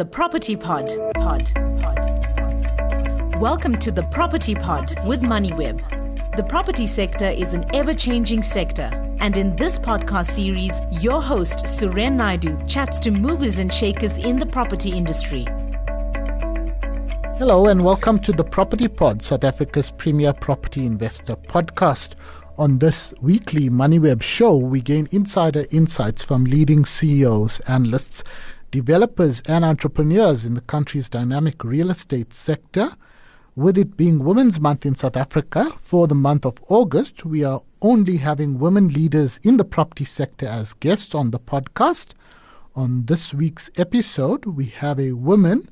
the Property Pod. Welcome to the Property Pod with Moneyweb. The property sector is an ever-changing sector. And in this podcast series, your host, Suren Naidu, chats to movers and shakers in the property industry. Hello and welcome to the Property Pod, South Africa's premier property investor podcast. On this weekly Moneyweb show, we gain insider insights from leading CEOs, analysts, developers and entrepreneurs in the country's dynamic real estate sector. With it being Women's Month in South Africa, for the month of August, we are only having women leaders in the property sector as guests on the podcast. On this week's episode, we have a woman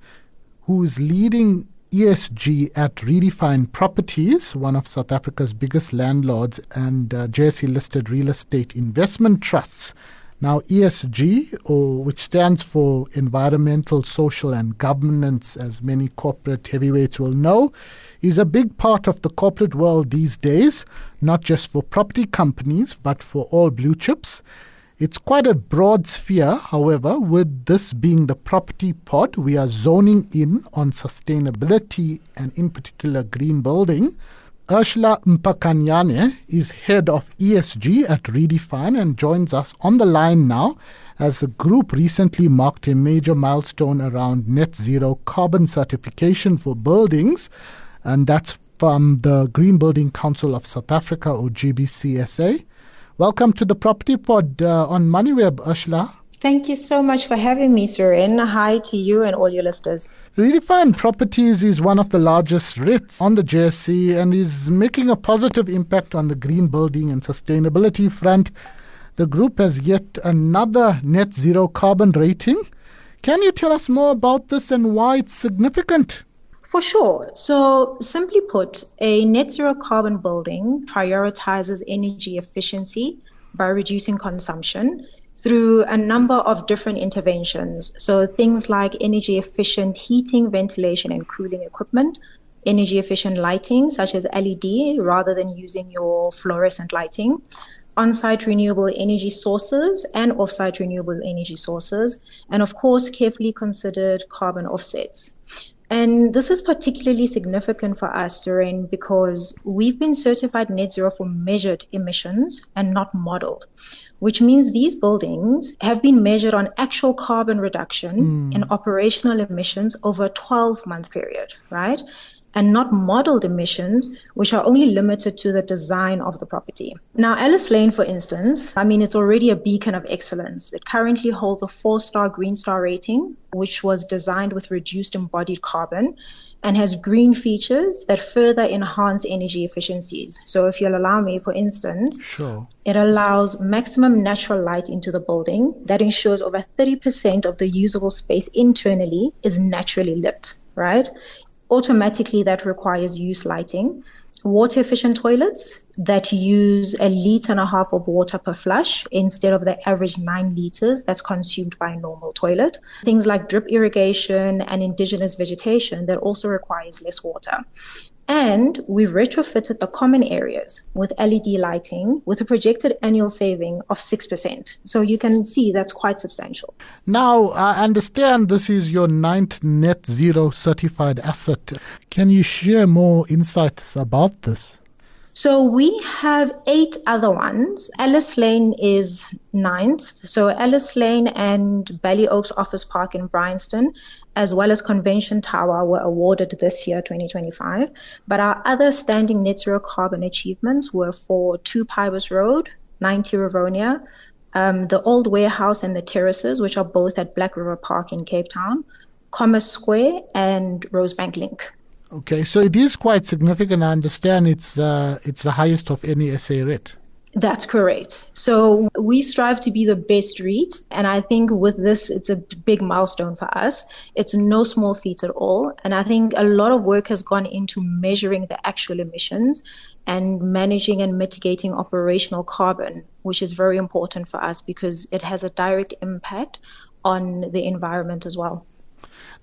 who is leading ESG at Redefine Properties, one of South Africa's biggest landlords and JSE-listed real estate investment trusts. Now, ESG, which stands for Environmental, Social and Governance, as many corporate heavyweights will know, is a big part of the corporate world these days, not just for property companies, but for all blue chips. It's quite a broad sphere, however. With this being the Property Pod, we are zoning in on sustainability and in particular green building. Ursula Mpakanyane is head of ESG at Redefine and joins us on the line now as the group recently marked a major milestone around net zero carbon certification for buildings, and that's from the Green Building Council of South Africa, or GBCSA. Welcome to the Property Pod on Moneyweb, Ursula. Thank you so much for having me, Suren. Hi to you and all your listeners. Redefine Properties is one of the largest REITs on the JSE and is making a positive impact on the green building and sustainability front. The group has yet another net zero carbon rating. Can you tell us more about this and why it's significant? For sure. So simply put, a net zero carbon building prioritizes energy efficiency by reducing consumption through a number of different interventions. So things like energy efficient heating, ventilation and cooling equipment, energy efficient lighting such as LED rather than using your fluorescent lighting, on-site renewable energy sources and off-site renewable energy sources, and of course carefully considered carbon offsets. And this is particularly significant for us, Suren, because we've been certified net zero for measured emissions and not modeled, which means these buildings have been measured on actual carbon reduction in operational emissions over a 12-month period, right? And not modeled emissions, which are only limited to the design of the property. Now, Alice Lane, for instance, it's already a beacon of excellence. It currently holds a 4-star Green Star rating, which was designed with reduced embodied carbon and has green features that further enhance energy efficiencies. So if you'll allow me, for instance, Sure. It allows maximum natural light into the building. That ensures over 30% of the usable space internally is naturally lit, right? Automatically, that requires use lighting. Water efficient toilets that use 1.5 liters of water per flush instead of the average 9 liters that's consumed by a normal toilet. Things like drip irrigation and indigenous vegetation that also requires less water. And we've retrofitted the common areas with LED lighting with a projected annual saving of 6%. So you can see that's quite substantial. Now, I understand this is your 9th net zero certified asset. Can you share more insights about this? So we have 8 other ones. Alice Lane is 9th. So Alice Lane and Bally Oaks Office Park in Bryanston, as well as Convention Tower, were awarded this year, 2025. But our other standing net zero carbon achievements were for 2 Pybus Road, 90 Rivonia, the Old Warehouse and the Terraces, which are both at Black River Park in Cape Town, Commerce Square and Rosebank Link. Okay, so it is quite significant. I understand it's the highest of any SA REIT. That's correct. So we strive to be the best REIT. And I think with this, it's a big milestone for us. It's no small feat at all. And I think a lot of work has gone into measuring the actual emissions and managing and mitigating operational carbon, which is very important for us because it has a direct impact on the environment as well.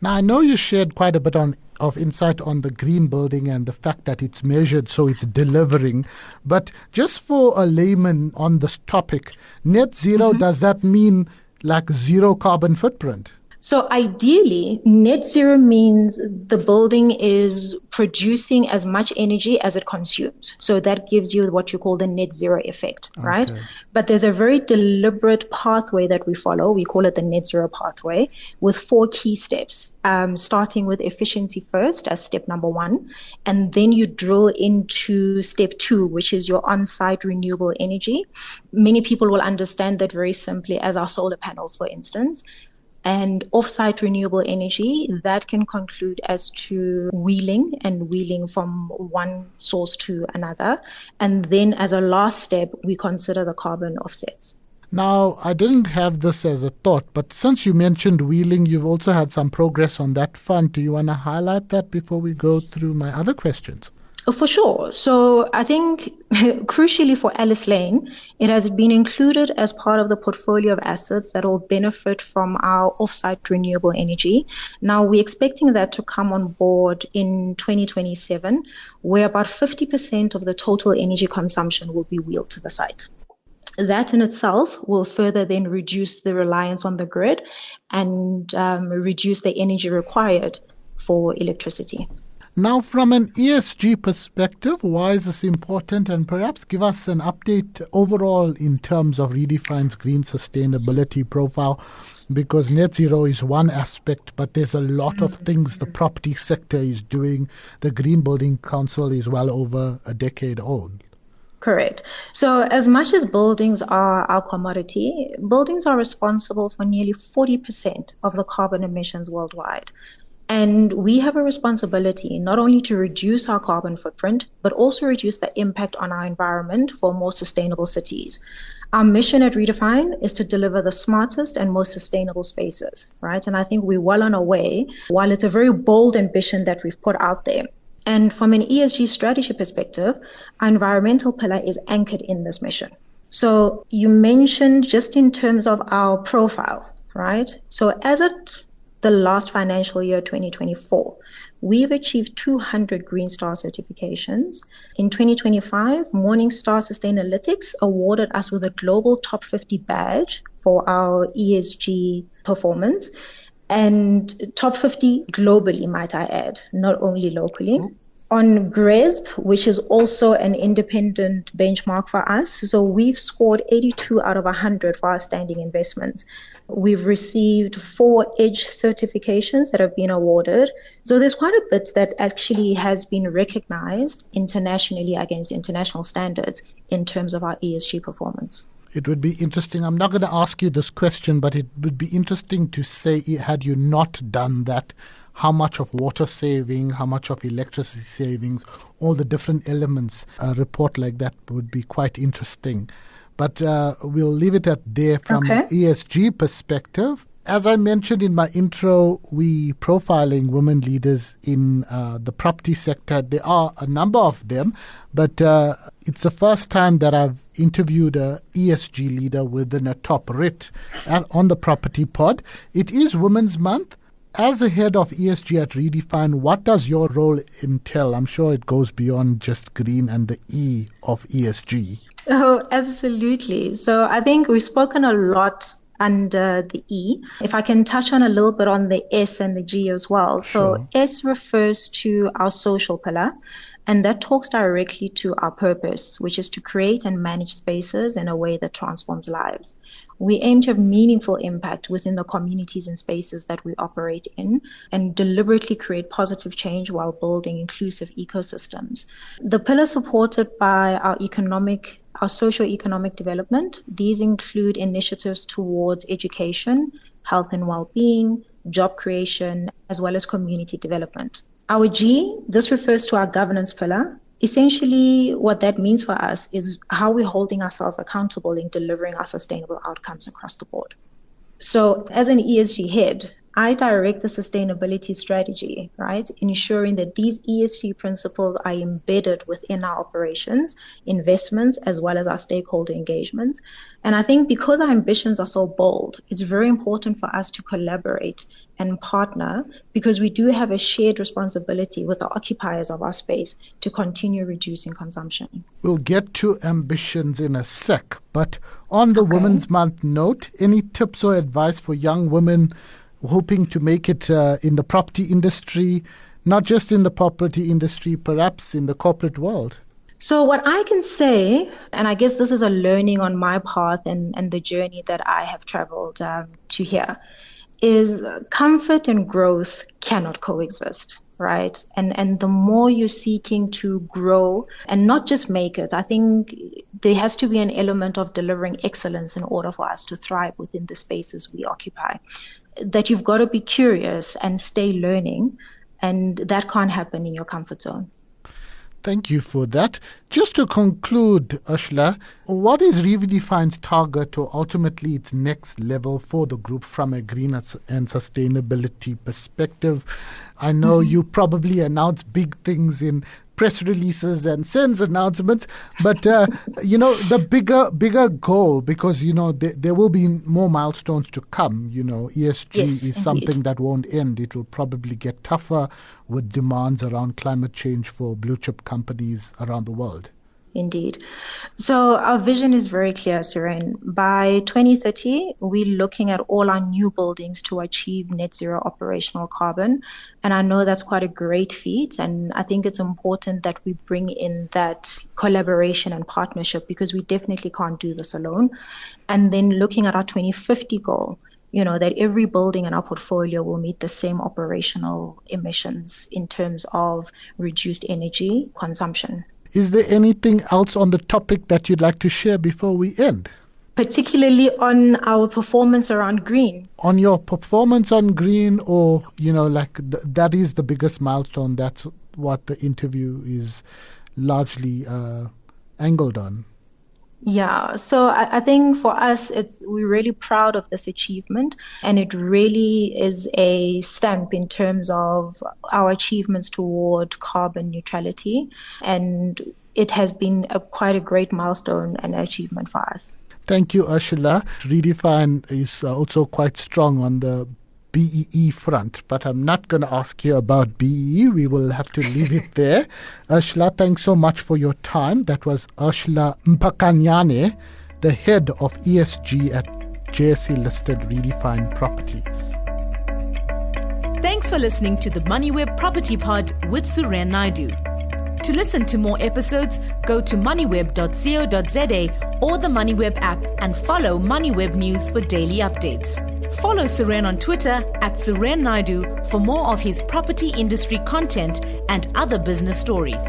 Now, I know you shared quite a bit of insight on the green building and the fact that it's measured, so it's delivering. But just for a layman on this topic, net zero, does that mean like zero carbon footprint? So ideally, net zero means the building is producing as much energy as it consumes. So that gives you what you call the net zero effect, right? Okay. But there's a very deliberate pathway that we follow. We call it the net zero pathway with 4 key steps, starting with efficiency first as step number 1. And then you drill into step 2, which is your on-site renewable energy. Many people will understand that very simply as our solar panels, for instance. And off-site renewable energy, that can conclude as to wheeling from one source to another. And then as a last step, we consider the carbon offsets. Now, I didn't have this as a thought, but since you mentioned wheeling, you've also had some progress on that front. Do you want to highlight that before we go through my other questions? For sure. So I think crucially for Alice Lane, it has been included as part of the portfolio of assets that will benefit from our off-site renewable energy. Now we're expecting that to come on board in 2027, where about 50% of the total energy consumption will be wheeled to the site. That in itself will further then reduce the reliance on the grid and reduce the energy required for electricity. Now, from an ESG perspective, why is this important? And perhaps give us an update overall in terms of Redefine's green sustainability profile, because net zero is one aspect, but there's a lot of things the property sector is doing. The Green Building Council is well over a decade old. Correct. So as much as buildings are our commodity, buildings are responsible for nearly 40% of the carbon emissions worldwide. And we have a responsibility not only to reduce our carbon footprint, but also reduce the impact on our environment for more sustainable cities. Our mission at Redefine is to deliver the smartest and most sustainable spaces, right? And I think we're well on our way, while it's a very bold ambition that we've put out there. And from an ESG strategy perspective, our environmental pillar is anchored in this mission. So you mentioned just in terms of our profile, right? So as at the last financial year, 2024, we've achieved 200 Green Star certifications. In 2025, Morningstar Sustainalytics awarded us with a global top 50 badge for our ESG performance, and top 50 globally, might I add, not only locally. On GRESB, which is also an independent benchmark for us, so we've scored 82 out of 100 for our standing investments. We've received 4 EDGE certifications that have been awarded. So there's quite a bit that actually has been recognized internationally against international standards in terms of our ESG performance. It would be interesting. I'm not going to ask you this question, but it would be interesting to say, had you not done that, how much of water saving, how much of electricity savings, all the different elements, a report like that would be quite interesting. But we'll leave it at there from an ESG perspective. As I mentioned in my intro, we profiling women leaders in the property sector. There are a number of them, but it's the first time that I've interviewed a ESG leader within a top RIT on the Property Pod. It is Women's Month. As the head of ESG at Redefine, what does your role entail? I'm sure it goes beyond just green and the E of ESG. Oh, absolutely. So I think we've spoken a lot under the E. If I can touch on a little bit on the S and the G as well. Sure. So S refers to our social pillar, and that talks directly to our purpose, which is to create and manage spaces in a way that transforms lives. We aim to have meaningful impact within the communities and spaces that we operate in and deliberately create positive change while building inclusive ecosystems. The pillars supported by our socio-economic development, these include initiatives towards education, health and well-being, job creation, as well as community development. Our G, this refers to our governance pillar. Essentially, what that means for us is how we're holding ourselves accountable in delivering our sustainable outcomes across the board. So as an ESG head, I direct the sustainability strategy, right? Ensuring that these ESG principles are embedded within our operations, investments, as well as our stakeholder engagements. And I think because our ambitions are so bold, it's very important for us to collaborate and partner, because we do have a shared responsibility with the occupiers of our space to continue reducing consumption. We'll get to ambitions in a sec, but on the Women's Month note, any tips or advice for young women hoping to make it in the property industry, not just in the property industry, perhaps in the corporate world? So what I can say, and I guess this is a learning on my path and the journey that I have traveled to here, is comfort and growth cannot coexist, right? And the more you're seeking to grow and not just make it, I think there has to be an element of delivering excellence in order for us to thrive within the spaces we occupy. That you've got to be curious and stay learning, and that can't happen in your comfort zone. Thank you for that. Just to conclude, Ursula, what is Redefine's target or ultimately its next level for the group from a green and sustainability perspective? I know you probably announce big things in press releases and sends announcements, but the bigger goal, because there will be more milestones to come. ESG is indeed something that won't end. It will probably get tougher with demands around climate change for blue chip companies around the world. Indeed. So our vision is very clear, Suren. By 2030, we're looking at all our new buildings to achieve net zero operational carbon. And I know that's quite a great feat. And I think it's important that we bring in that collaboration and partnership, because we definitely can't do this alone. And then looking at our 2050 goal, that every building in our portfolio will meet the same operational emissions in terms of reduced energy consumption. Is there anything else on the topic that you'd like to share before we end? Particularly on our performance around green. On your performance on green, or, that is the biggest milestone. That's what the interview is largely angled on. Yeah, so I think for us, we're really proud of this achievement, and it really is a stamp in terms of our achievements toward carbon neutrality, and it has been quite a great milestone and achievement for us. Thank you, Ursula. Redefine is also quite strong on the BEE front, but I'm not going to ask you about BEE. We will have to leave it there. Ursula, thanks so much for your time. That was Ursula Mpakanyane, the head of ESG at JSE-listed Redefine Properties. Thanks for listening to the Moneyweb Property Pod with Suren Naidu. To listen to more episodes, go to moneyweb.co.za or the Moneyweb app and follow Moneyweb News for daily updates. Follow Suren on Twitter @Suren Naidu for more of his property industry content and other business stories.